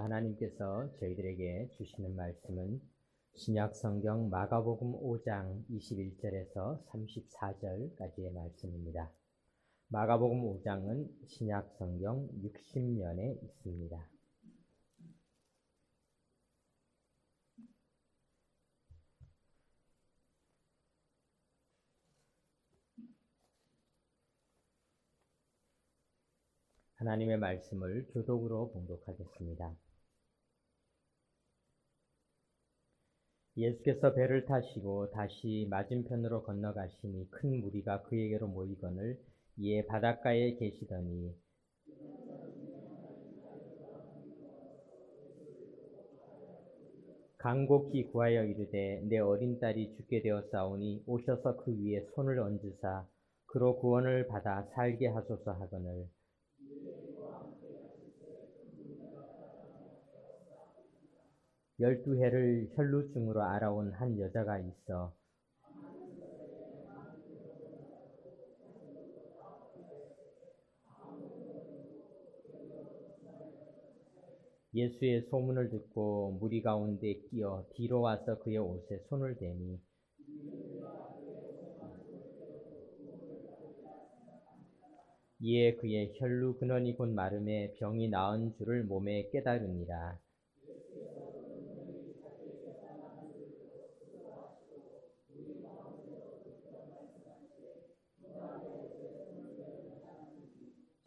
하나님께서 저희들에게 주시는 말씀은 신약성경 마가복음 5장 21절에서 34절까지의 말씀입니다. 마가복음 5장은 신약성경 60면에 있습니다. 하나님의 말씀을 교독으로 봉독하겠습니다. 예수께서 배를 타시고 다시 맞은편으로 건너가시니 큰 무리가 그에게로 모이거늘 이에 바닷가에 계시더니 간곡히 구하여 이르되 내 어린 딸이 죽게 되었사오니 오셔서 그 위에 손을 얹으사 그로 구원을 받아 살게 하소서 하거늘 열두 해를 혈루증으로 앓아온 한 여자가 있어 예수의 소문을 듣고 무리 가운데 끼어 뒤로 와서 그의 옷에 손을 대니 이에 그의 혈루 근원이 곧 마름에 병이 나은 줄을 몸에 깨달으니라.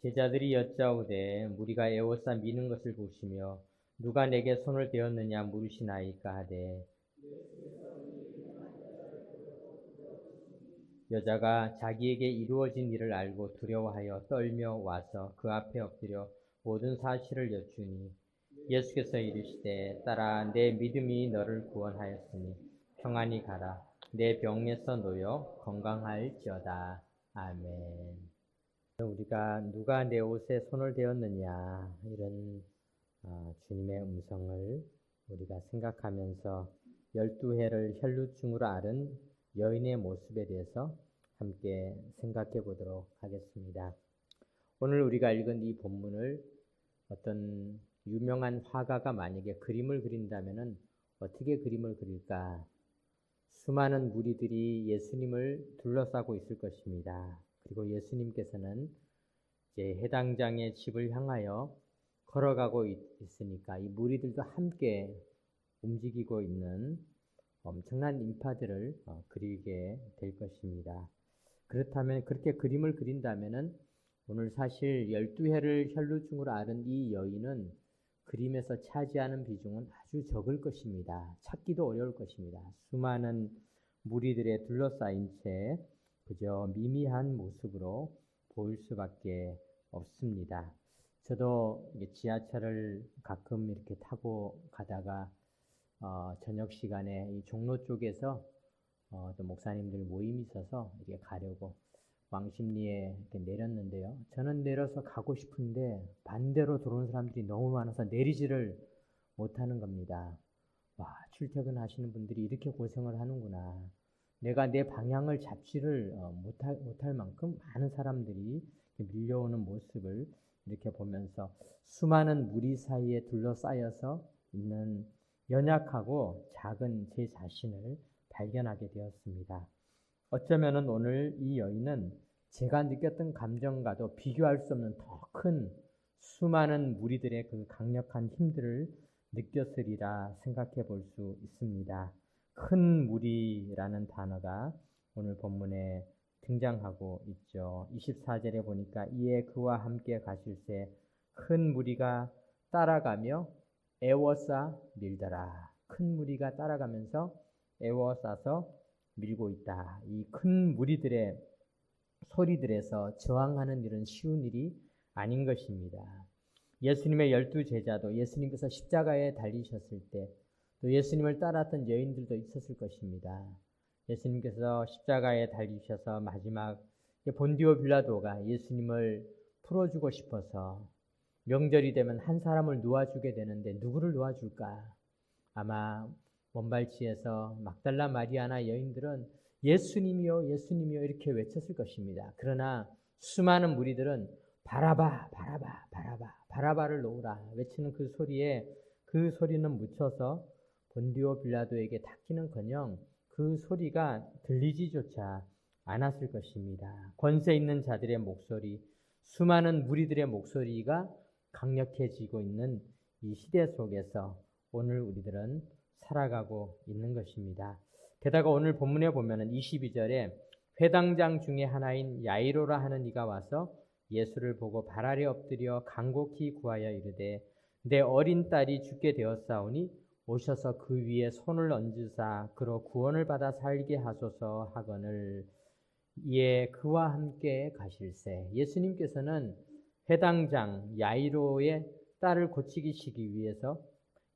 제자들이 여짜오되 무리가 에워싸 미는 것을 보시며 누가 내게 손을 대었느냐 물으시나이까 하되 여자가 자기에게 이루어진 일을 알고 두려워하여 떨며 와서 그 앞에 엎드려 모든 사실을 여쭈니 예수께서 이르시되 딸아 내 믿음이 너를 구원하였으니 평안히 가라 내 병에서 놓여 건강할지어다. 아멘. 우리가 누가 내 옷에 손을 대었느냐 이런 주님의 음성을 우리가 생각하면서 12해를 혈루증으로 앓은 여인의 모습에 대해서 함께 생각해 보도록 하겠습니다. 오늘 우리가 읽은 이 본문을 어떤 유명한 화가가 만약에 그림을 그린다면 어떻게 그림을 그릴까? 수많은 무리들이 예수님을 둘러싸고 있을 것입니다. 그리고 예수님께서는 이제 해당장의 집을 향하여 걸어가고 있으니까 이 무리들도 함께 움직이고 있는 엄청난 인파들을 그리게 될 것입니다. 그렇다면 그렇게 그림을 그린다면은 오늘 사실 12해를 혈루증으로 앓은 이 여인은 그림에서 차지하는 비중은 아주 적을 것입니다. 찾기도 어려울 것입니다. 수많은 무리들에 둘러싸인 채 그저 미미한 모습으로 보일 수밖에 없습니다. 저도 지하철을 가끔 이렇게 타고 가다가 저녁 시간에 이 종로 쪽에서 또 목사님들 모임이 있어서 이렇게 가려고 왕십리에 이렇게 내렸는데요. 저는 내려서 가고 싶은데 반대로 들어오는 사람들이 너무 많아서 내리지를 못하는 겁니다. 와, 출퇴근하시는 분들이 이렇게 고생을 하는구나. 내가 내 방향을 잡지를 못할 만큼 많은 사람들이 밀려오는 모습을 이렇게 보면서 수많은 무리 사이에 둘러싸여서 있는 연약하고 작은 제 자신을 발견하게 되었습니다. 어쩌면은 오늘 이 여인은 제가 느꼈던 감정과도 비교할 수 없는 더 큰 수많은 무리들의 그 강력한 힘들을 느꼈으리라 생각해 볼 수 있습니다. 큰 무리라는 단어가 오늘 본문에 등장하고 있죠. 24절에 보니까 이에 그와 함께 가실새 큰 무리가 따라가며 애워싸 밀더라. 큰 무리가 따라가면서 애워싸서 밀고 있다. 이 큰 무리들의 소리들에서 저항하는 일은 쉬운 일이 아닌 것입니다. 예수님의 12제자도 예수님께서 십자가에 달리셨을 때 또 예수님을 따랐던 여인들도 있었을 것입니다. 예수님께서 십자가에 달리셔서 마지막 본디오 빌라도가 예수님을 풀어주고 싶어서 명절이 되면 한 사람을 놓아주게 되는데 누구를 놓아줄까? 아마 먼발치에서 막달라 마리아나 여인들은 예수님이요 예수님이요 이렇게 외쳤을 것입니다. 그러나 수많은 무리들은 바라바 바라바 바라바 바라바를 놓으라 외치는 그 소리에 그 소리는 묻혀서 본디오 빌라도에게 닿기는커녕 그 소리가 들리지조차 않았을 것입니다. 권세 있는 자들의 목소리, 수많은 무리들의 목소리가 강력해지고 있는 이 시대 속에서 오늘 우리들은 살아가고 있는 것입니다. 게다가 오늘 본문에 보면은 22절에 회당장 중에 하나인 야이로라 하는 이가 와서 예수를 보고 발 아래 엎드려 간곡히 구하여 이르되 내 어린 딸이 죽게 되었사오니 오셔서 그 위에 손을 얹으사 그로 구원을 받아 살게 하소서 하거늘 이에 그와 함께 가실세. 예수님께서는 회당장 야이로의 딸을 고치시기 위해서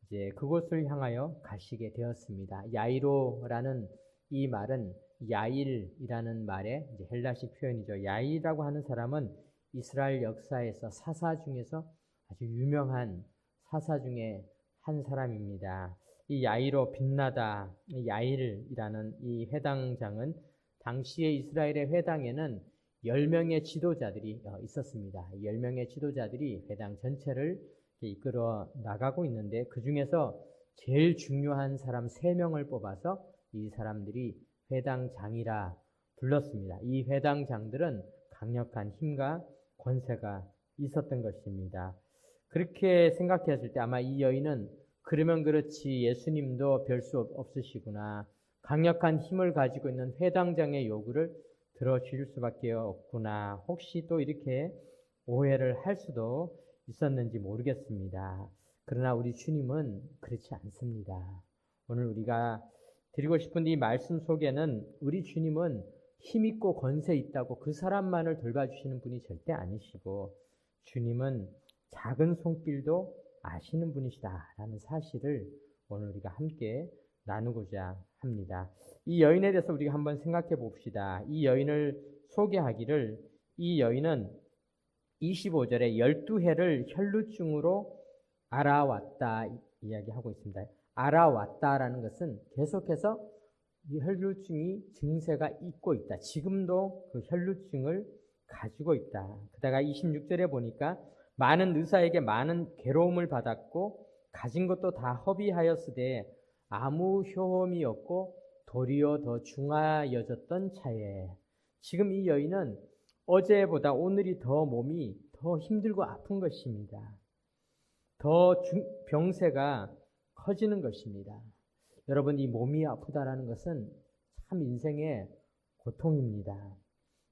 이제 그곳을 향하여 가시게 되었습니다. 야이로라는 이 말은 야일이라는 말의 이제 헬라식 표현이죠. 야일이라고 하는 사람은 이스라엘 역사에서 사사 중에서 아주 유명한 사사 중에 한 사람입니다. 이 야이로 빛나다 야일이라는 이 회당장은 당시에 이스라엘의 회당에는 10명의 지도자들이 있었습니다. 10명의 지도자들이 회당 전체를 이끌어 나가고 있는데 그 중에서 제일 중요한 사람 3명을 뽑아서 이 사람들이 회당장이라 불렀습니다. 이 회당장들은 강력한 힘과 권세가 있었던 것입니다. 그렇게 생각했을 때 아마 이 여인은 그러면 그렇지 예수님도 별 수 없으시구나. 강력한 힘을 가지고 있는 회당장의 요구를 들어줄 수밖에 없구나. 혹시 또 이렇게 오해를 할 수도 있었는지 모르겠습니다. 그러나 우리 주님은 그렇지 않습니다. 오늘 우리가 드리고 싶은 이 말씀 속에는 우리 주님은 힘있고 권세 있다고 그 사람만을 돌봐주시는 분이 절대 아니시고 주님은 작은 손길도 아시는 분이시다라는 사실을 오늘 우리가 함께 나누고자 합니다. 이 여인에 대해서 우리가 한번 생각해 봅시다. 이 여인을 소개하기를 이 여인은 25절에 12해를 혈루증으로 알아왔다 이야기하고 있습니다. 알아왔다라는 것은 계속해서 이 혈루증이 증세가 있고 있다. 지금도 그 혈루증을 가지고 있다. 그다가 26절에 보니까 많은 의사에게 많은 괴로움을 받았고 가진 것도 다 허비하였으되 아무 효험이 없고 도리어 더 중하여졌던 차에 지금 이 여인은 어제보다 오늘이 더 몸이 더 힘들고 아픈 것입니다. 더 병세가 커지는 것입니다. 여러분, 이 몸이 아프다라는 것은 참 인생의 고통입니다.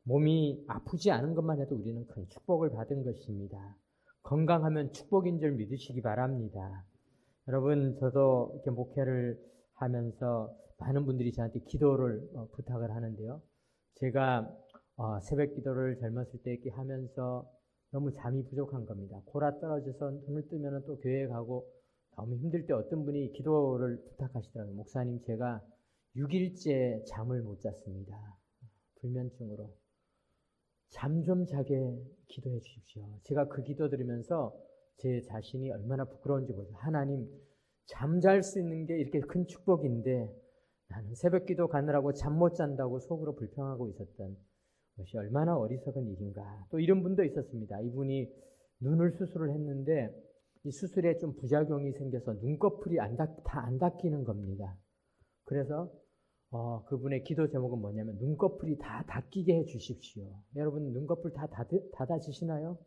몸이 아프지 않은 것만 해도 우리는 큰 축복을 받은 것입니다. 건강하면 축복인 줄 믿으시기 바랍니다. 여러분, 저도 이렇게 목회를 하면서 많은 분들이 저한테 기도를 부탁을 하는데요. 제가 새벽 기도를 젊었을 때 이렇게 하면서 너무 잠이 부족한 겁니다. 골아 떨어져서 눈을 뜨면 또 교회에 가고 너무 힘들 때 어떤 분이 기도를 부탁하시더라고요. 목사님, 제가 6일째 잠을 못 잤습니다. 불면증으로. 잠 좀 자게 기도해 주십시오. 제가 그 기도 들으면서 제 자신이 얼마나 부끄러운지 모르겠어요. 하나님, 잠잘 수 있는 게 이렇게 큰 축복인데 나는 새벽 기도 가느라고 잠 못 잔다고 속으로 불평하고 있었던 것이 얼마나 어리석은 일인가. 또 이런 분도 있었습니다. 이분이 눈을 수술을 했는데 이 수술에 좀 부작용이 생겨서 눈꺼풀이 다 안 닦이는 겁니다. 그래서 그분의 기도 제목은 뭐냐면 눈꺼풀이 다 닦이게 해 주십시오. 여러분, 눈꺼풀 다 닫아지시나요?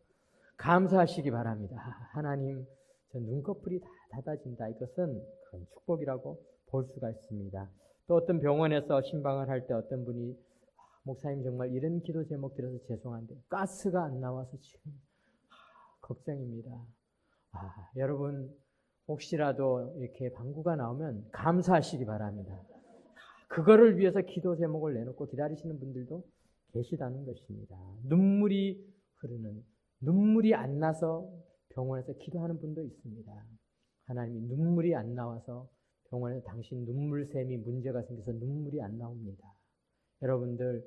감사하시기 바랍니다. 하나님, 저 눈꺼풀이 다 닫아진다. 이것은 큰 축복이라고 볼 수가 있습니다. 또 어떤 병원에서 신방을 할 때 어떤 분이 목사님, 정말 이런 기도 제목 들어서 죄송한데 가스가 안 나와서 지금 걱정입니다. 여러분, 혹시라도 이렇게 방구가 나오면 감사하시기 바랍니다. 그거를 위해서 기도 제목을 내놓고 기다리시는 분들도 계시다는 것입니다. 눈물이 흐르는, 눈물이 안 나서 병원에서 기도하는 분도 있습니다. 하나님이 눈물이 안 나와서 병원에서 당신 눈물샘이 문제가 생겨서 눈물이 안 나옵니다. 여러분들,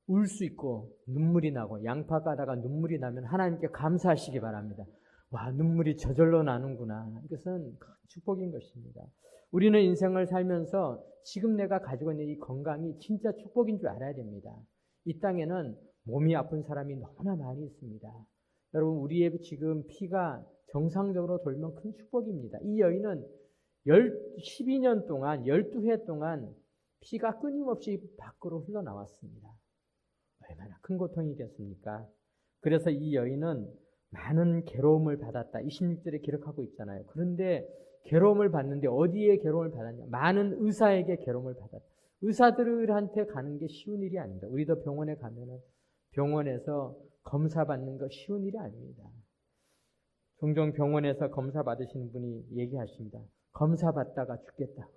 울 수 있고 눈물이 나고 양파 까다가 눈물이 나면 하나님께 감사하시기 바랍니다. 와, 눈물이 저절로 나는구나. 이것은 큰 축복인 것입니다. 우리는 인생을 살면서 지금 내가 가지고 있는 이 건강이 진짜 축복인 줄 알아야 됩니다. 이 땅에는 몸이 아픈 사람이 너무나 많이 있습니다. 여러분, 우리의 지금 피가 정상적으로 돌면 큰 축복입니다. 이 여인은 12년 동안, 12회 동안 피가 끊임없이 밖으로 흘러나왔습니다. 얼마나 큰 고통이겠습니까? 그래서 이 여인은 많은 괴로움을 받았다. 26절에 기록하고 있잖아요. 그런데 괴로움을 받는데 어디에 괴로움을 받았냐? 많은 의사에게 괴로움을 받았다. 의사들한테 가는 게 쉬운 일이 아닙니다. 우리도 병원에 가면은 병원에서 검사 받는 거 쉬운 일이 아닙니다. 종종 병원에서 검사 받으시는 분이 얘기하십니다. 검사 받다가 죽겠다고.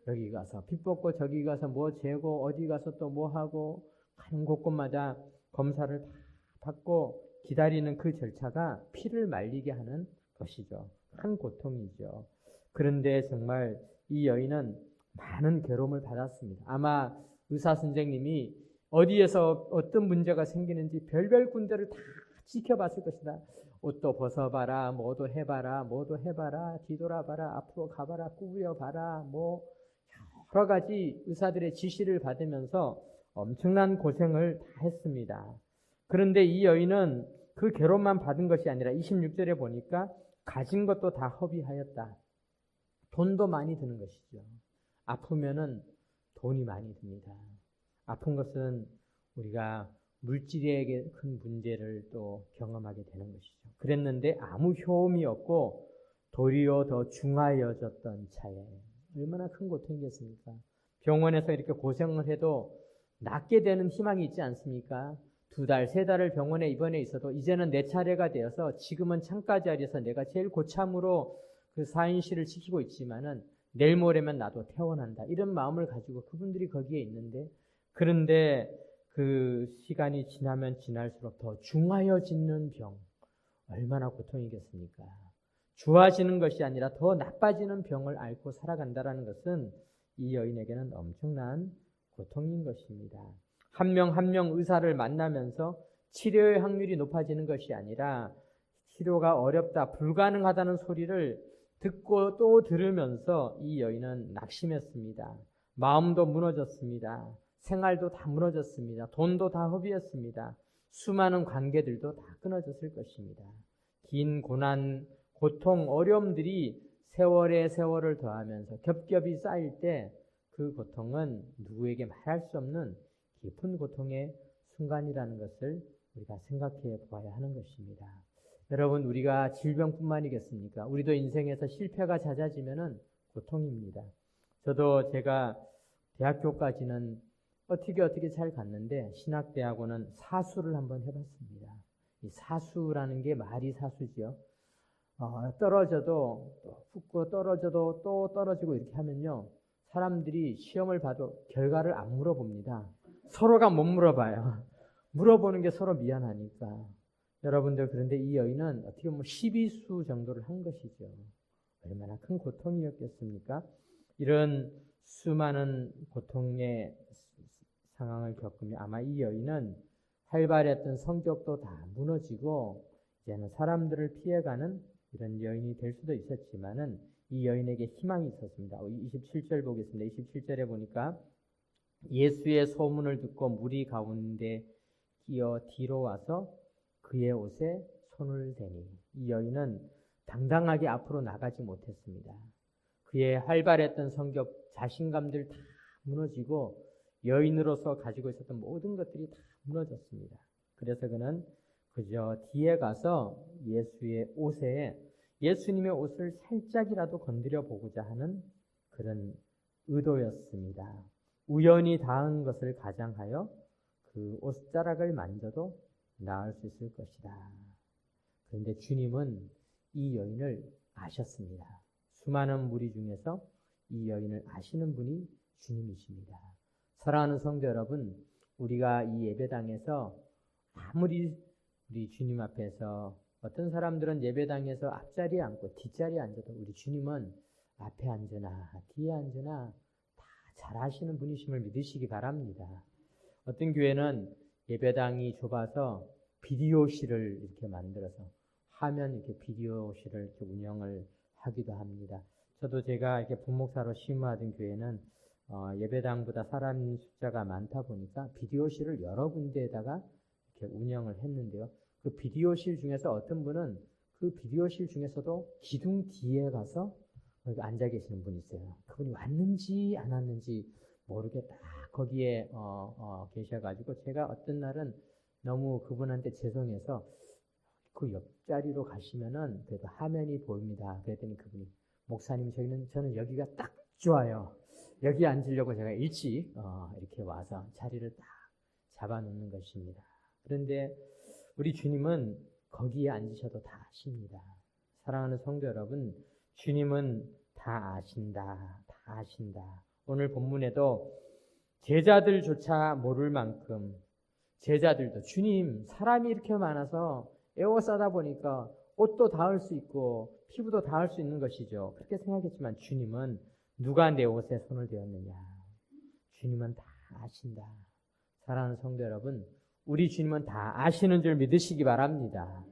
여기 가서 피 뽑고 저기 가서 뭐 재고 어디 가서 또 뭐 하고 가는 곳곳마다 검사를 다 받고 기다리는 그 절차가 피를 말리게 하는 것이죠. 큰 고통이죠. 그런데 정말 이 여인은 많은 괴로움을 받았습니다. 아마 의사 선생님이 어디에서 어떤 문제가 생기는지 별별 군데를 다 지켜봤을 것이다. 옷도 벗어봐라, 뭐도 해봐라, 뒤돌아봐라, 앞으로 가봐라, 구부려봐라, 뭐 여러 가지 의사들의 지시를 받으면서 엄청난 고생을 다 했습니다. 그런데 이 여인은 그 괴로움만 받은 것이 아니라 26절에 보니까 가진 것도 다 허비하였다. 돈도 많이 드는 것이죠. 아프면은 돈이 많이 듭니다. 아픈 것은 우리가 물질에게 큰 문제를 또 경험하게 되는 것이죠. 그랬는데 아무 효험이 없고 도리어 더 중하여졌던 차에 얼마나 큰 고통이겠습니까? 병원에서 이렇게 고생을 해도 낫게 되는 희망이 있지 않습니까? 2달, 3달을 병원에 입원해 있어도 이제는 내 차례가 되어서 지금은 창가 자리에서 내가 제일 고참으로 그 사인실을 지키고 있지만은 내일 모레면 나도 퇴원한다. 이런 마음을 가지고 그분들이 거기에 있는데 그런데 그 시간이 지나면 지날수록 더 중하여지는 병. 얼마나 고통이겠습니까? 좋아지는 것이 아니라 더 나빠지는 병을 앓고 살아간다는 것은 이 여인에게는 엄청난 고통인 것입니다. 한 명 한 명 의사를 만나면서 치료의 확률이 높아지는 것이 아니라 치료가 어렵다, 불가능하다는 소리를 듣고 또 들으면서 이 여인은 낙심했습니다. 마음도 무너졌습니다. 생활도 다 무너졌습니다. 돈도 다 허비했습니다. 수많은 관계들도 다 끊어졌을 것입니다. 긴 고난, 고통, 어려움들이 세월에 세월을 더하면서 겹겹이 쌓일 때 그 고통은 누구에게 말할 수 없는 깊은 고통의 순간이라는 것을 우리가 생각해 보아야 하는 것입니다. 여러분, 우리가 질병뿐만이겠습니까? 우리도 인생에서 실패가 잦아지면은 고통입니다. 저도 제가 대학교까지는 어떻게 잘 갔는데 신학대학원은 사수를 한번 해봤습니다. 이 사수라는 게 말이 사수죠. 떨어져도 또 붙고 떨어져도 또 떨어지고 이렇게 하면요. 사람들이 시험을 봐도 결과를 안 물어봅니다. 서로가 못 물어봐요. 물어보는 게 서로 미안하니까. 여러분들 그런데 이 여인은 어떻게 보면 12수 정도를 한 것이죠. 얼마나 큰 고통이었겠습니까? 이런 수많은 고통의 상황을 겪으며 아마 이 여인은 활발했던 성격도 다 무너지고 이제는 사람들을 피해가는 이런 여인이 될 수도 있었지만은 이 여인에게 희망이 있었습니다. 27절 보겠습니다. 27절에 보니까 예수의 소문을 듣고 무리 가운데 끼어 뒤로 와서 그의 옷에 손을 대니 이 여인은 당당하게 앞으로 나가지 못했습니다. 그의 활발했던 성격, 자신감들 다 무너지고 여인으로서 가지고 있었던 모든 것들이 다 무너졌습니다. 그래서 그는 그저 뒤에 가서 예수님의 옷을 살짝이라도 건드려 보고자 하는 그런 의도였습니다. 우연히 닿은 것을 가장하여 그 옷자락을 만져도 나을 수 있을 것이다. 그런데 주님은 이 여인을 아셨습니다. 수많은 무리 중에서 이 여인을 아시는 분이 주님이십니다. 사랑하는 성도 여러분, 우리가 이 예배당에서 아무리 우리 주님 앞에서 어떤 사람들은 예배당에서 앞자리에 앉고 뒷자리에 앉아도 우리 주님은 앞에 앉으나 뒤에 앉으나 다 잘 아시는 분이심을 믿으시기 바랍니다. 어떤 교회는 예배당이 좁아서 비디오실을 이렇게 만들어서 화면 이렇게 비디오실을 이렇게 운영을 하기도 합니다. 저도 제가 이렇게 부목사로 심무하던 교회는 예배당보다 사람 숫자가 많다 보니까 비디오실을 여러 군데에다가 이렇게 운영을 했는데요. 그 비디오실 중에서 어떤 분은 그 비디오실 중에서도 기둥 뒤에 가서 거기 앉아 계시는 분이 있어요. 그분이 왔는지 안 왔는지 모르게 딱 거기에 계셔가지고 제가 어떤 날은 너무 그분한테 죄송해서 그 옆자리로 가시면은 그래도 화면이 보입니다. 그랬더니 그분이 목사님 저는 여기가 딱 좋아요. 여기 앉으려고 제가 일찍 이렇게 와서 자리를 딱 잡아놓는 것입니다. 그런데 우리 주님은 거기에 앉으셔도 다 아십니다. 사랑하는 성도 여러분, 주님은 다 아신다. 다 아신다. 오늘 본문에도 제자들조차 모를 만큼 제자들도 주님 사람이 이렇게 많아서 에워싸다 보니까 옷도 닿을 수 있고 피부도 닿을 수 있는 것이죠. 그렇게 생각했지만 주님은 누가 내 옷에 손을 대었느냐. 주님은 다 아신다. 사랑하는 성도 여러분, 우리 주님은 다 아시는 줄 믿으시기 바랍니다.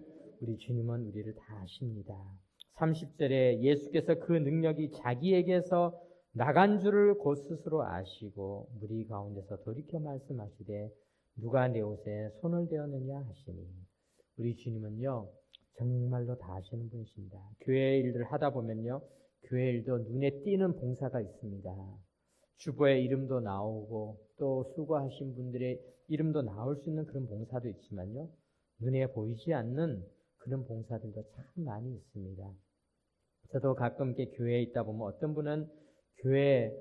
우리 주님은 우리를 다 아십니다. 30절에 예수께서 그 능력이 자기에게서 나간 줄을 곧 스스로 아시고 무리 가운데서 돌이켜 말씀하시되 누가 내 옷에 손을 대었느냐 하시니 우리 주님은요 정말로 다 아시는 분이십니다. 교회 일들 하다 보면요 교회 일도 눈에 띄는 봉사가 있습니다. 주보의 이름도 나오고 또 수고하신 분들의 이름도 나올 수 있는 그런 봉사도 있지만요 눈에 보이지 않는 그런 봉사들도 참 많이 있습니다. 저도 가끔 이렇게 교회에 있다 보면 어떤 분은 교회에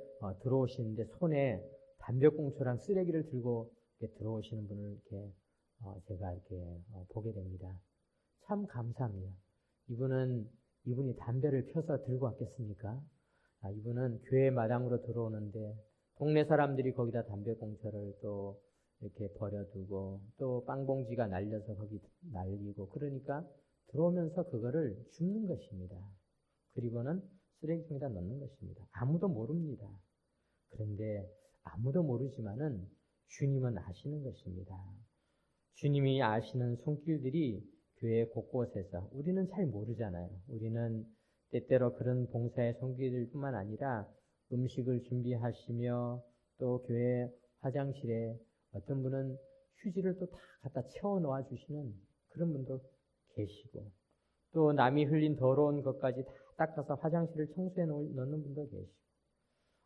들어오시는데 손에 담배꽁초랑 쓰레기를 들고 이렇게 들어오시는 분을 이렇게 제가 이렇게 보게 됩니다. 참 감사합니다. 이분이 담배를 펴서 들고 왔겠습니까? 이분은 교회 마당으로 들어오는데 동네 사람들이 거기다 담배꽁초를 또 이렇게 버려두고 또 빵봉지가 날려서 거기 날리고 그러니까 들어오면서 그거를 줍는 것입니다. 그리고는 쓰레기통에다 넣는 것입니다. 아무도 모릅니다. 그런데 아무도 모르지만은 주님은 아시는 것입니다. 주님이 아시는 손길들이 교회 곳곳에서 우리는 잘 모르잖아요. 우리는 때때로 그런 봉사의 손길뿐만 아니라 음식을 준비하시며 또 교회 화장실에 어떤 분은 휴지를 또 다 갖다 채워 놓아 주시는 그런 분도 계시고 또 남이 흘린 더러운 것까지 다 닦아서 화장실을 청소해 놓는 분도 계시고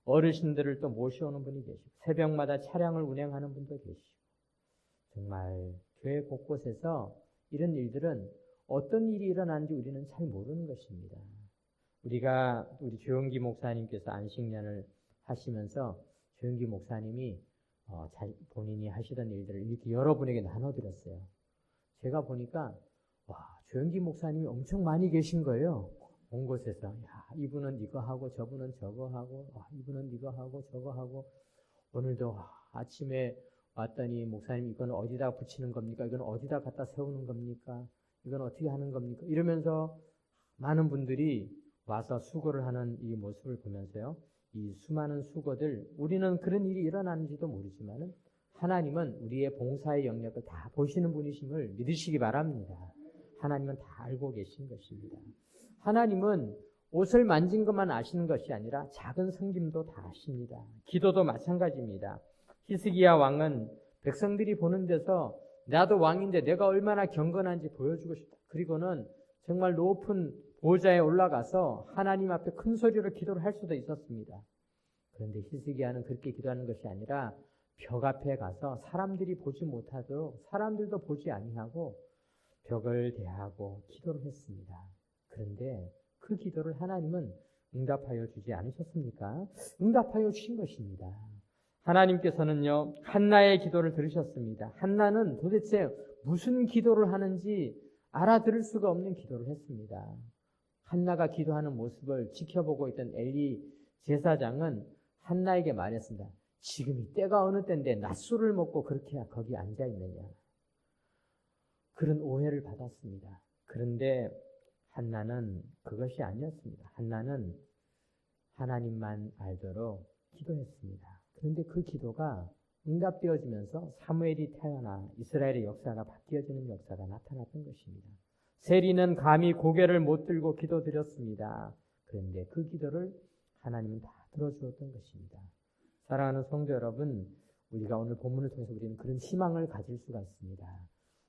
어르신들을 또 모셔오는 분이 계시고 새벽마다 차량을 운행하는 분도 계시고 정말 교회 곳곳에서 이런 일들은 어떤 일이 일어나는지 우리는 잘 모르는 것입니다. 우리 조영기 목사님께서 안식년을 하시면서 조영기 목사님이 본인이 하시던 일들을 이렇게 여러분에게 나눠드렸어요. 제가 보니까 조영기 목사님이 엄청 많이 계신 거예요. 온 곳에서 이분은 이거 하고 저분은 저거 하고 이분은 이거 하고 저거 하고 오늘도 아침에 왔더니 목사님 이건 어디다 붙이는 겁니까? 이건 어디다 갖다 세우는 겁니까? 이건 어떻게 하는 겁니까? 이러면서 많은 분들이 와서 수고를 하는 이 모습을 보면서요. 이 수많은 수고들 우리는 그런 일이 일어나는지도 모르지만은 하나님은 우리의 봉사의 영역을 다 보시는 분이심을 믿으시기 바랍니다. 하나님은 다 알고 계신 것입니다. 하나님은 옷을 만진 것만 아시는 것이 아니라 작은 섬김도 다 아십니다. 기도도 마찬가지입니다. 히스기야 왕은 백성들이 보는 데서 나도 왕인데 내가 얼마나 경건한지 보여주고 싶다. 그리고는 정말 높은 보좌에 올라가서 하나님 앞에 큰 소리로 기도를 할 수도 있었습니다. 그런데 히스기야는 그렇게 기도하는 것이 아니라 벽 앞에 가서 사람들이 보지 못하도록 사람들도 보지 아니하고 벽을 대하고 기도를 했습니다. 그런데 그 기도를 하나님은 응답하여 주지 않으셨습니까? 응답하여 주신 것입니다. 하나님께서는요, 한나의 기도를 들으셨습니다. 한나는 도대체 무슨 기도를 하는지 알아들을 수가 없는 기도를 했습니다. 한나가 기도하는 모습을 지켜보고 있던 엘리 제사장은 한나에게 말했습니다. 지금이 때가 어느 때인데 낮술을 먹고 그렇게 거기 앉아 있느냐. 그런 오해를 받았습니다. 그런데 한나는 그것이 아니었습니다. 한나는 하나님만 알도록 기도했습니다. 그런데 그 기도가 응답되어지면서 사무엘이 태어나 이스라엘의 역사가 바뀌어지는 역사가 나타났던 것입니다. 세리는 감히 고개를 못 들고 기도드렸습니다. 그런데 그 기도를 하나님은 다 들어주었던 것입니다. 사랑하는 성도 여러분, 우리가 오늘 본문을 통해서 우리는 그런 희망을 가질 수가 있습니다.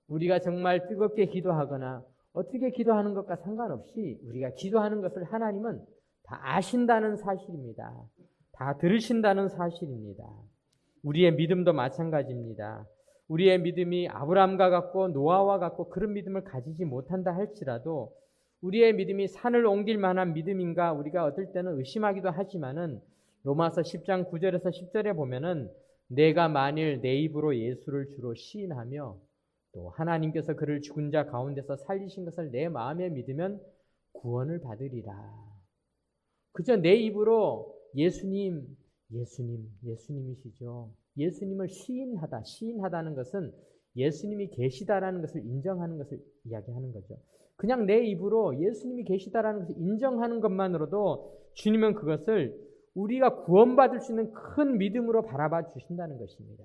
우리가 정말 뜨겁게 기도하거나 어떻게 기도하는 것과 상관없이 우리가 기도하는 것을 하나님은 다 아신다는 사실입니다. 다 들으신다는 사실입니다. 우리의 믿음도 마찬가지입니다. 우리의 믿음이 아브라함과 같고 노아와 같고 그런 믿음을 가지지 못한다 할지라도 우리의 믿음이 산을 옮길 만한 믿음인가 우리가 어떨 때는 의심하기도 하지만은 로마서 10장 9절에서 10절에 보면은 내가 만일 내 입으로 예수를 주로 시인하며 또 하나님께서 그를 죽은 자 가운데서 살리신 것을 내 마음에 믿으면 구원을 받으리라. 그저 내 입으로 예수님이시죠. 예수님을 시인하다는 것은 예수님이 계시다라는 것을 인정하는 것을 이야기하는 거죠. 그냥 내 입으로 예수님이 계시다라는 것을 인정하는 것만으로도 주님은 그것을 우리가 구원받을 수 있는 큰 믿음으로 바라봐 주신다는 것입니다.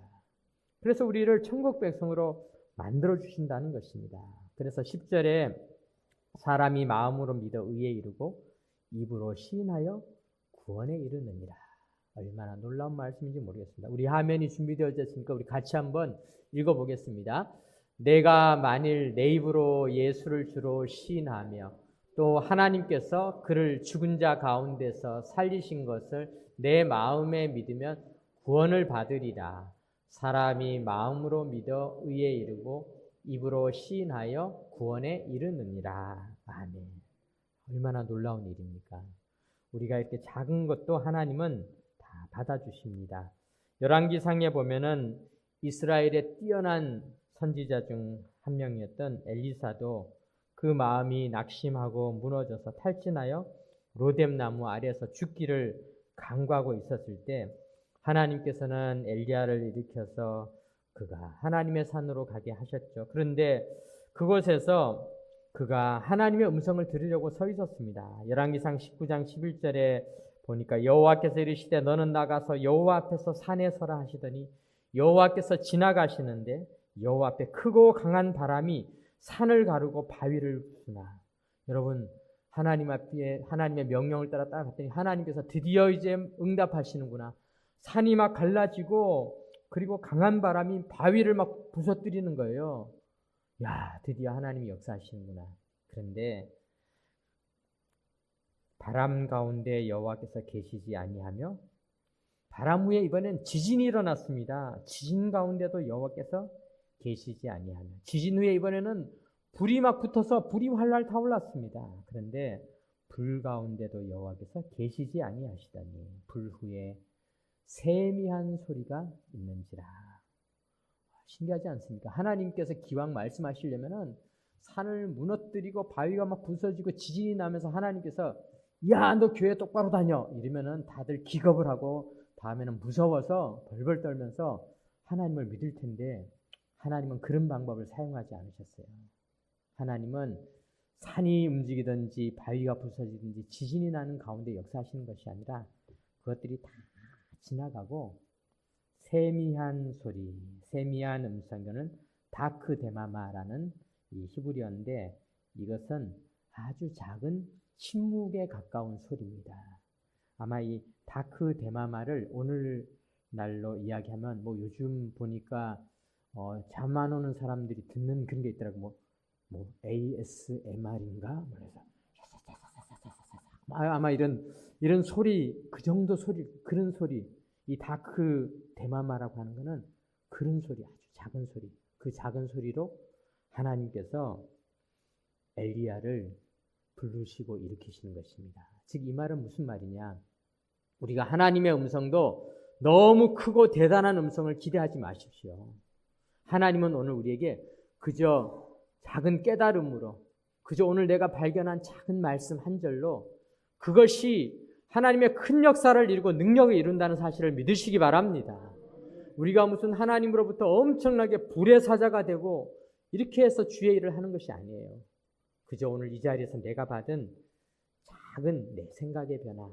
그래서 우리를 천국 백성으로 만들어 주신다는 것입니다. 그래서 10절에 사람이 마음으로 믿어 의에 이르고 입으로 시인하여 구원에 이르느니라. 얼마나 놀라운 말씀인지 모르겠습니다. 우리 화면이 준비되어졌으니까 우리 같이 한번 읽어보겠습니다. 내가 만일 내 입으로 예수를 주로 시인하며 또 하나님께서 그를 죽은 자 가운데서 살리신 것을 내 마음에 믿으면 구원을 받으리라. 사람이 마음으로 믿어 의에 이르고 입으로 시인하여 구원에 이르느니라. 아멘. 얼마나 놀라운 일입니까? 우리가 이렇게 작은 것도 하나님은 다 받아주십니다. 열왕기상에 보면은 이스라엘의 뛰어난 선지자 중 한 명이었던 엘리사도 그 마음이 낙심하고 무너져서 탈진하여 로뎀나무 아래에서 죽기를 간구하고 있었을 때 하나님께서는 엘리야를 일으켜서 그가 하나님의 산으로 가게 하셨죠. 그런데 그곳에서 그가 하나님의 음성을 들으려고 서 있었습니다. 열왕기상 19장 11절에 보니까 여호와께서 이르시되 너는 나가서 여호와 앞에서 산에 서라 하시더니 여호와께서 지나가시는데 여호와 앞에 크고 강한 바람이 산을 가르고 바위를 부수나. 여러분 하나님 앞에 하나님의 명령을 따라 따라갔더니 하나님께서 드디어 이제 응답하시는구나. 산이 막 갈라지고 그리고 강한 바람이 바위를 막 부서뜨리는 거예요. 야, 드디어 하나님이 역사하시는구나. 그런데 바람 가운데 여호와께서 계시지 아니하며 바람 후에 이번엔 지진이 일어났습니다. 지진 가운데도 여호와께서 계시지 아니하며 지진 후에 이번에는 불이 막 붙어서 불이 활활 타올랐습니다. 그런데 불 가운데도 여호와께서 계시지 아니하시다니 불 후에 세미한 소리가 있는지라. 신기하지 않습니까? 하나님께서 기왕 말씀하시려면은 산을 무너뜨리고 바위가 막 부서지고 지진이 나면서 하나님께서 야, 너 교회 똑바로 다녀 이러면은 다들 기겁을 하고 다음에는 무서워서 벌벌 떨면서 하나님을 믿을 텐데 하나님은 그런 방법을 사용하지 않으셨어요. 하나님은 산이 움직이든지 바위가 부서지든지 지진이 나는 가운데 역사하시는 것이 아니라 그것들이 다 지나가고 세미한 소리, 세미한 음성은 다크데마마라는 이 히브리어인데 이것은 아주 작은 침묵에 가까운 소리입니다. 아마 이 다크데마마를 오늘날로 이야기하면 뭐 요즘 보니까 잠 안 오는 사람들이 듣는 그런 게 있더라고. 뭐 ASMR인가? 그래서 아마 이런 소리, 그 정도 소리, 그런 소리, 이 다크데마마라고 하는 거는 그런 소리, 아주 작은 소리, 그 작은 소리로 하나님께서 엘리야를 부르시고 일으키시는 것입니다. 즉 이 말은 무슨 말이냐? 우리가 하나님의 음성도 너무 크고 대단한 음성을 기대하지 마십시오. 하나님은 오늘 우리에게 그저 작은 깨달음으로, 그저 오늘 내가 발견한 작은 말씀 한 절로 그것이 하나님의 큰 역사를 이루고 능력을 이룬다는 사실을 믿으시기 바랍니다. 우리가 무슨 하나님으로부터 엄청나게 불의 사자가 되고 이렇게 해서 주의 일을 하는 것이 아니에요. 그저 오늘 이 자리에서 내가 받은 작은 내 생각의 변화,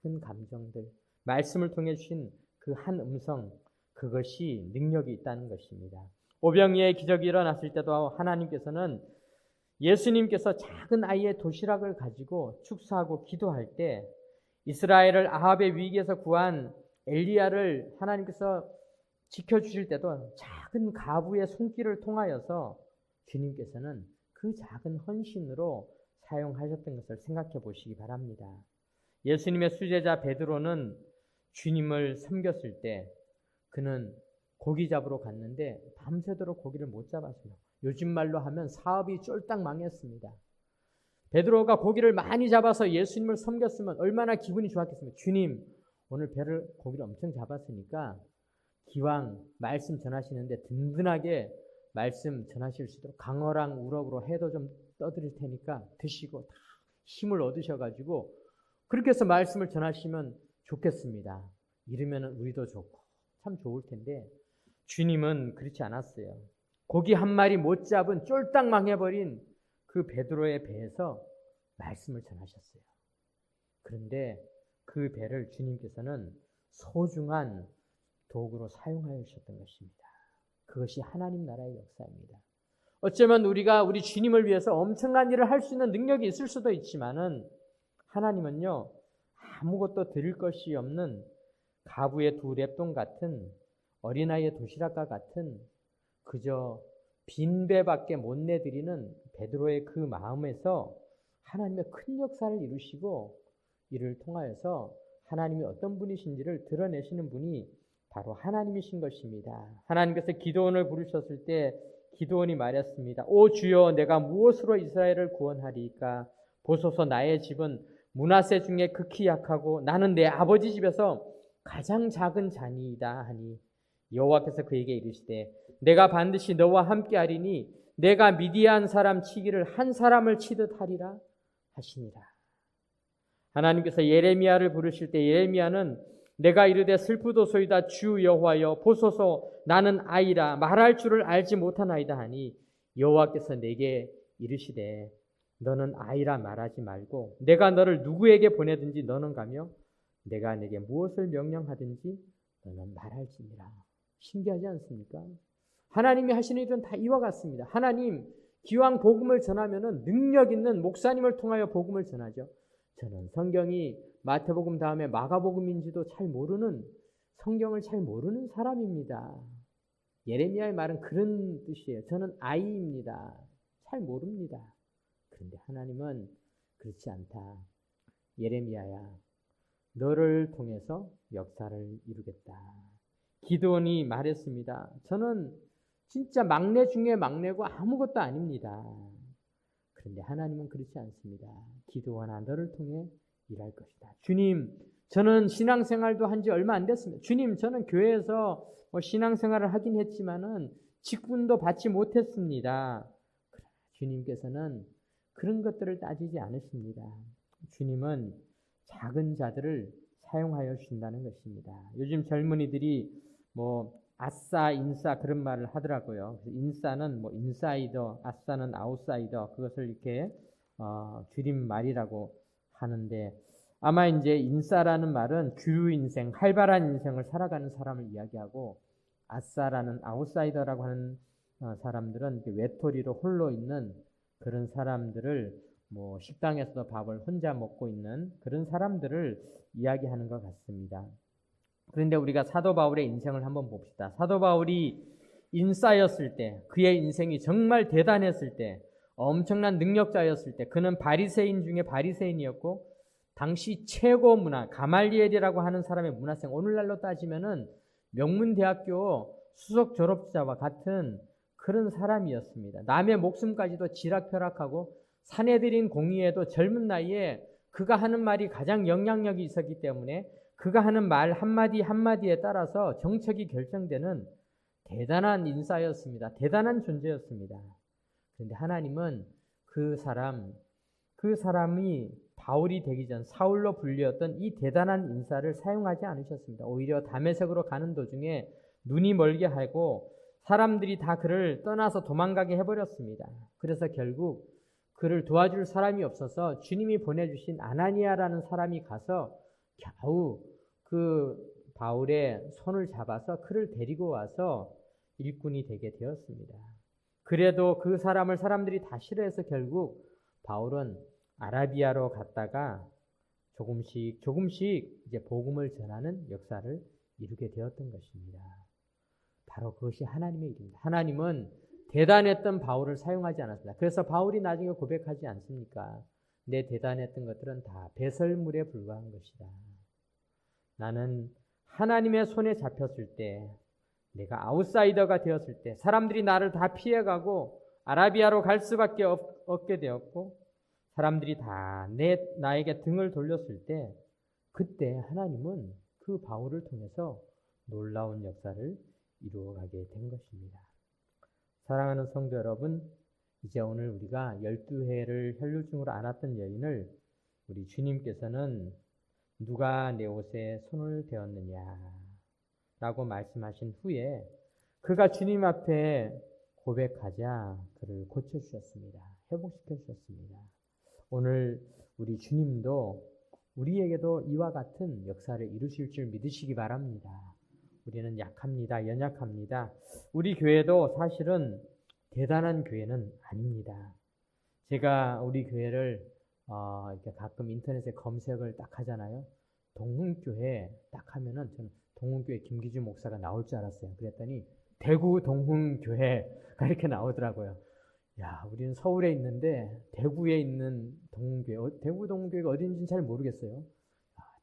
작은 감정들, 말씀을 통해 주신 그 한 음성, 그것이 능력이 있다는 것입니다. 오병이의 기적이 일어났을 때도 하나님께서는 예수님께서 작은 아이의 도시락을 가지고 축사하고 기도할 때 이스라엘을 아합의 위기에서 구한 엘리야를 하나님께서 지켜주실 때도 작은 가부의 손길을 통하여서 주님께서는 그 그 작은 헌신으로 사용하셨던 것을 생각해 보시기 바랍니다. 예수님의 수제자 베드로는 주님을 섬겼을 때 그는 고기 잡으러 갔는데 밤새도록 고기를 못 잡았어요. 요즘 말로 하면 사업이 쫄딱 망했습니다. 베드로가 고기를 많이 잡아서 예수님을 섬겼으면 얼마나 기분이 좋았겠습니까? 주님, 오늘 고기를 엄청 잡았으니까 기왕 말씀 전하시는데 든든하게 말씀 전하실 수 있도록 강어랑 우럭으로 해도 좀 떠드릴 테니까 드시고 다 힘을 얻으셔가지고 그렇게 해서 말씀을 전하시면 좋겠습니다. 이러면 우리도 좋고 참 좋을 텐데 주님은 그렇지 않았어요. 고기 한 마리 못 잡은 쫄딱 망해버린 그 베드로의 배에서 말씀을 전하셨어요. 그런데 그 배를 주님께서는 소중한 도구로 사용하셨던 것입니다. 그것이 하나님 나라의 역사입니다. 어쩌면 우리가 우리 주님을 위해서 엄청난 일을 할 수 있는 능력이 있을 수도 있지만은 하나님은요, 아무것도 드릴 것이 없는 가부의 두 랩돈 같은 어린아이의 도시락과 같은 그저 빈배밖에 못 내드리는 베드로의 그 마음에서 하나님의 큰 역사를 이루시고 이를 통하여서 하나님이 어떤 분이신지를 드러내시는 분이 바로 하나님이신 것입니다. 하나님께서 기드온을 부르셨을 때 기드온이 말했습니다. 오 주여, 내가 무엇으로 이스라엘을 구원하리이까? 보소서, 나의 집은 므낫세 중에 극히 약하고 나는 내 아버지 집에서 가장 작은 자니이다 하니 여호와께서 그에게 이르시되 내가 반드시 너와 함께하리니 내가 미디안 사람 치기를 한 사람을 치듯 하리라 하시니라. 하나님께서 예레미야를 부르실 때 예레미야는 내가 이르되 슬프도소이다 주 여호와여 보소서 나는 아이라 말할 줄을 알지 못하나이다 하니 여호와께서 내게 이르시되 너는 아이라 말하지 말고 내가 너를 누구에게 보내든지 너는 가며 내가 내게 무엇을 명령하든지 너는 말할지니라. 신기하지 않습니까? 하나님이 하시는 일은 다 이와 같습니다. 하나님 기왕 복음을 전하면은 능력 있는 목사님을 통하여 복음을 전하죠. 저는 성경이 마태복음 다음에 마가복음인지도 잘 모르는, 성경을 잘 모르는 사람입니다. 예레미야의 말은 그런 뜻이에요. 저는 아이입니다. 잘 모릅니다. 그런데 하나님은 그렇지 않다. 예레미야야, 너를 통해서 역사를 이루겠다. 기드온이 말했습니다. 저는 진짜 막내 중에 막내고 아무것도 아닙니다. 그런데 하나님은 그렇지 않습니다. 기드온아, 너를 통해 일할 것이다. 주님, 저는 신앙생활도 한 지 얼마 안 됐습니다. 주님, 저는 교회에서 신앙생활을 하긴 했지만은 직분도 받지 못했습니다. 주님께서는 그런 것들을 따지지 않으십니다. 주님은 작은 자들을 사용하여 주신다는 것입니다. 요즘 젊은이들이 아싸, 인싸 그런 말을 하더라고요. 인싸는 인사이더, 아싸는 아웃사이더, 그것을 이렇게 줄임말이라고 하는데 아마 이제 인싸라는 말은 규유 인생, 활발한 인생을 살아가는 사람을 이야기하고 아싸라는 아웃사이더라고 하는 사람들은 외톨이로 홀로 있는 그런 사람들을 식당에서도 밥을 혼자 먹고 있는 그런 사람들을 이야기하는 것 같습니다. 그런데 우리가 사도 바울의 인생을 한번 봅시다. 사도 바울이 인싸였을 때, 그의 인생이 정말 대단했을 때, 엄청난 능력자였을 때, 그는 바리새인 중에 바리새인이었고 당시 최고 문화, 가말리엘이라고 하는 사람의 문화생, 오늘날로 따지면은 명문대학교 수석 졸업자와 같은 그런 사람이었습니다. 남의 목숨까지도 지락펴락하고 사내들인 공의에도 젊은 나이에 그가 하는 말이 가장 영향력이 있었기 때문에 그가 하는 말 한마디 한마디에 따라서 정책이 결정되는 대단한 인싸였습니다. 대단한 존재였습니다. 그런데 하나님은 그 사람이 바울이 되기 전 사울로 불리었던 이 대단한 인사를 사용하지 않으셨습니다. 오히려 다메섹으로 가는 도중에 눈이 멀게 하고 사람들이 다 그를 떠나서 도망가게 해버렸습니다. 그래서 결국 그를 도와줄 사람이 없어서 주님이 보내주신 아나니아라는 사람이 가서 겨우 그 바울의 손을 잡아서 그를 데리고 와서 일꾼이 되게 되었습니다. 그래도 그 사람을 사람들이 다 싫어해서 결국 바울은 아라비아로 갔다가 조금씩 이제 복음을 전하는 역사를 이루게 되었던 것입니다. 바로 그것이 하나님의 일입니다. 하나님은 대단했던 바울을 사용하지 않았습니다. 그래서 바울이 나중에 고백하지 않습니까? 내 대단했던 것들은 다 배설물에 불과한 것이다. 나는 하나님의 손에 잡혔을 때, 내가 아웃사이더가 되었을 때, 사람들이 나를 다 피해가고 아라비아로 갈 수밖에 없게 되었고, 사람들이 다 나에게 등을 돌렸을 때, 그때 하나님은 그 바울을 통해서 놀라운 역사를 이루어가게 된 것입니다. 사랑하는 성도 여러분, 이제 오늘 우리가 12회를 혈루증으로 안았던 여인을 우리 주님께서는 누가 내 옷에 손을 대었느냐 라고 말씀하신 후에 그가 주님 앞에 고백하자 그를 고쳐주셨습니다. 회복시켜 주셨습니다. 오늘 우리 주님도 우리에게도 이와 같은 역사를 이루실 줄 믿으시기 바랍니다. 우리는 약합니다. 연약합니다. 우리 교회도 사실은 대단한 교회는 아닙니다. 제가 우리 교회를 이렇게 가끔 인터넷에 검색을 딱 하잖아요. 동흥교회 딱 하면은 저는 동흥교회 김기주 목사가 나올 줄 알았어요. 그랬더니 대구 동흥교회가 이렇게 나오더라고요. 야, 우리는 서울에 있는데 대구에 있는 동흥교회, 대구 동흥교회가 어딘지는 잘 모르겠어요.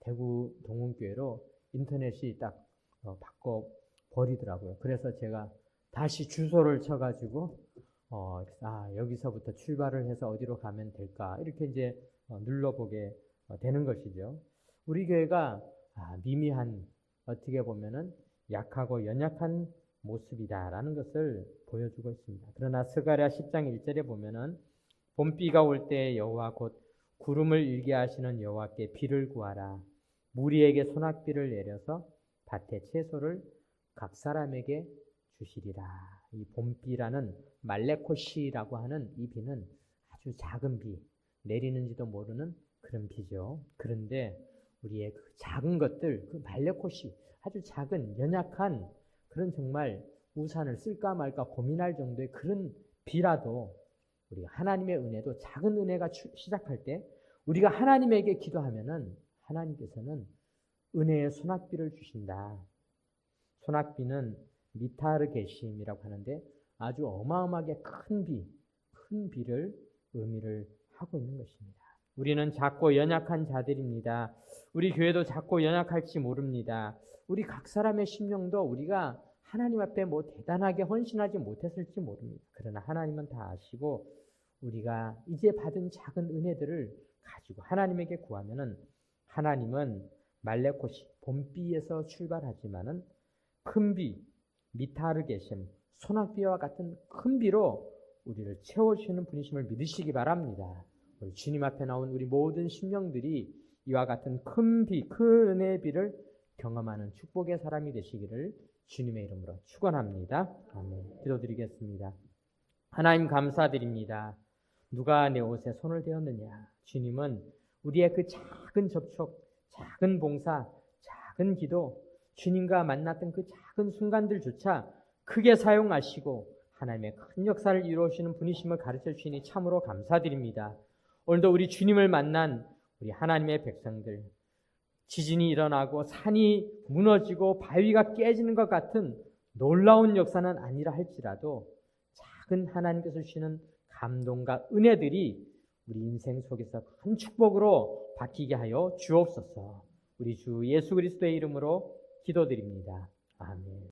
대구 동흥교회로 인터넷이 딱 바꿔버리더라고요. 그래서 제가 다시 주소를 쳐가지고 여기서부터 출발을 해서 어디로 가면 될까 이렇게 이제 눌러보게 되는 것이죠. 우리 교회가 미미한, 어떻게 보면은 약하고 연약한 모습이다라는 것을 보여주고 있습니다. 그러나 스가랴 10장 1절에 보면은 봄비가 올 때 여호와 곧 구름을 일게 하시는 여호와께 비를 구하라. 무리에게 소낙비를 내려서 밭의 채소를 각 사람에게 주시리라. 이 봄비라는 말레코시라고 하는 이 비는 아주 작은 비, 내리는지도 모르는 그런 비죠. 그런데 우리의 그 작은 것들, 그 말레코시, 아주 작은 연약한 그런 정말 우산을 쓸까 말까 고민할 정도의 그런 비라도 우리가 하나님의 은혜도 작은 은혜가 시작할 때 우리가 하나님에게 기도하면은 하나님께서는 은혜의 소낙비를 주신다. 소낙비는 미타르 게심이라고 하는데 아주 어마어마하게 큰 비를 의미를 하고 있는 것입니다. 우리는 작고 연약한 자들입니다. 우리 교회도 작고 연약할지 모릅니다. 우리 각 사람의 심령도 우리가 하나님 앞에 뭐 대단하게 헌신하지 못했을지 모릅니다. 그러나 하나님은 다 아시고 우리가 이제 받은 작은 은혜들을 가지고 하나님에게 구하면은 하나님은 말레코시, 봄비에서 출발하지만은 큰 비, 미타르 게셈, 소낙비와 같은 큰 비로 우리를 채워주시는 분이심을 믿으시기 바랍니다. 우리 주님 앞에 나온 우리 모든 심령들이 이와 같은 큰 비, 큰 은혜의 비를 경험하는 축복의 사람이 되시기를 주님의 이름으로 축원합니다. 아멘. 기도드리겠습니다. 하나님 감사드립니다. 누가 내 옷에 손을 대었느냐? 주님은 우리의 그 작은 접촉, 작은 봉사, 작은 기도, 주님과 만났던 그 작은 순간들조차 크게 사용하시고 하나님의 큰 역사를 이루어주시는 분이심을 가르쳐 주시니 참으로 감사드립니다. 오늘도 우리 주님을 만난 우리 하나님의 백성들, 지진이 일어나고 산이 무너지고 바위가 깨지는 것 같은 놀라운 역사는 아니라 할지라도 작은 하나님께서 주시는 감동과 은혜들이 우리 인생 속에서 큰 축복으로 바뀌게 하여 주옵소서. 우리 주 예수 그리스도의 이름으로 기도드립니다. 아멘.